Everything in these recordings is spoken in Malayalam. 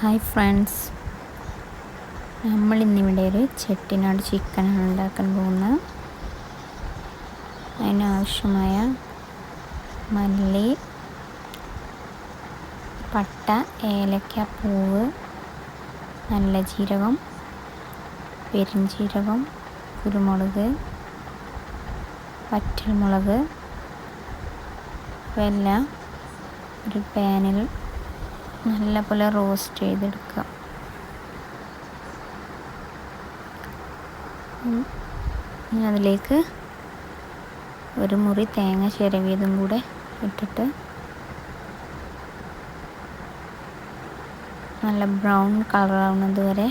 ഹായ് ഫ്രണ്ട്സ്, നമ്മളിന്നിവിടെ ഒരു ചെട്ടിനാട് ചിക്കനാണ് ഉണ്ടാക്കാൻ പോകുന്നത്. അതിനാവശ്യമായ മല്ലി, പട്ട, ഏലക്ക, പൂവ്, നല്ല ജീരകം, പെരുംജീരകം, കുരുമുളക്, വറ്റൽമുളക് ഇവയെല്ലാം ഒരു പാനിൽ നല്ലപോലെ റോസ്റ്റ് ചെയ്തെടുക്കുക. ഇനി അതിലേക്ക് ഒരു മുറി തേങ്ങ ചിരവിയതും കൂടെ ഇട്ടിട്ട് നല്ല ബ്രൗൺ കളറാവുന്നത് വരെ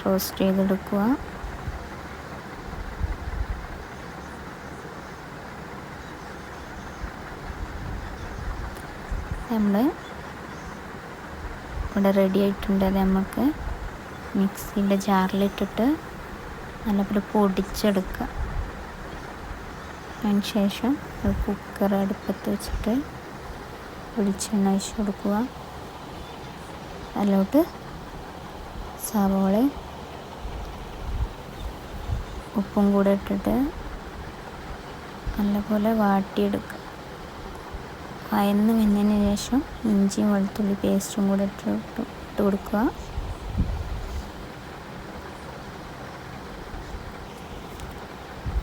റോസ്റ്റ് ചെയ്തെടുക്കുക. നമ്മൾ ഇവിടെ റെഡി ആയിട്ടുണ്ട്. അത് നമുക്ക് മിക്സിയുടെ ജാറിലിട്ടിട്ട് നല്ലപോലെ പൊടിച്ചെടുക്കുക. അതിന് ശേഷം ഒരു കുക്കർ അടുപ്പത്ത് വെച്ചിട്ട് വെളിച്ചെണ്ണ ഒഴിച്ച് കൊടുക്കുക. അതിലോട്ട് സവോള ഉപ്പും കൂടെ ഇട്ടിട്ട് നല്ലപോലെ വാട്ടിയെടുക്കുക. വയന്ന് വെന്തതിന് ശേഷം ഇഞ്ചിയും വെളുത്തുള്ളി പേസ്റ്റും കൂടെ ഇട്ട് കൊടുക്കുക.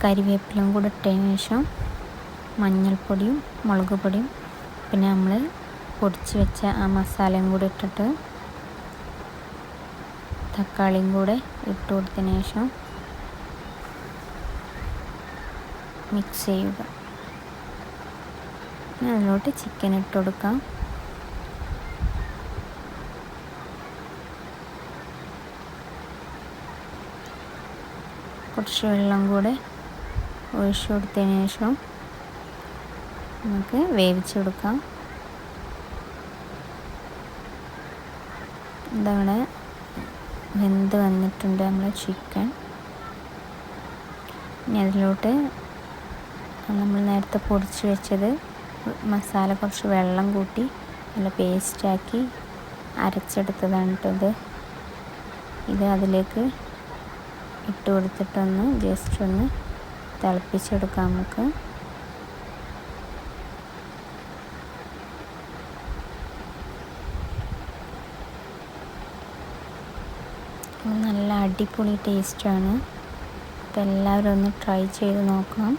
കരിവേപ്പിലയും കൂടെ ഇട്ടതിന് ശേഷം മഞ്ഞൾപ്പൊടിയും മുളക് പൊടിയും പിന്നെ നമ്മൾ പൊടിച്ച് വെച്ച ആ മസാലയും കൂടെ ഇട്ടിട്ട് തക്കാളിയും കൂടെ ഇട്ട് കൊടുത്തതിന് ശേഷം മിക്സ് ചെയ്യുക. അതിലോട്ട് ചിക്കൻ ഇട്ട് കൊടുക്കാം. കുറച്ച് വെള്ളം കൂടെ ഒഴിച്ചു കൊടുത്തതിന് ശേഷം നമുക്ക് വേവിച്ചെടുക്കാം. ഇതവിടെ വെന്ത് വന്നിട്ടുണ്ട് നമ്മൾ ചിക്കൻ. ഇനി അതിലോട്ട് നമ്മൾ നേരത്തെ പൊടിച്ച് വെച്ചത് മസാല കുറച്ച് വെള്ളം കൂട്ടി നല്ല പേസ്റ്റാക്കി അരച്ചെടുത്തതാണ് കേട്ടത്. ഇത് അതിലേക്ക് ഇട്ട് കൊടുത്തിട്ടൊന്ന് ജസ്റ്റ് ഒന്ന് തിളപ്പിച്ചെടുക്കാം. നമുക്ക് നല്ല അടിപൊളി ടേസ്റ്റാണ്. അപ്പോൾ എല്ലാവരും ഒന്ന് ട്രൈ ചെയ്ത് നോക്കണം.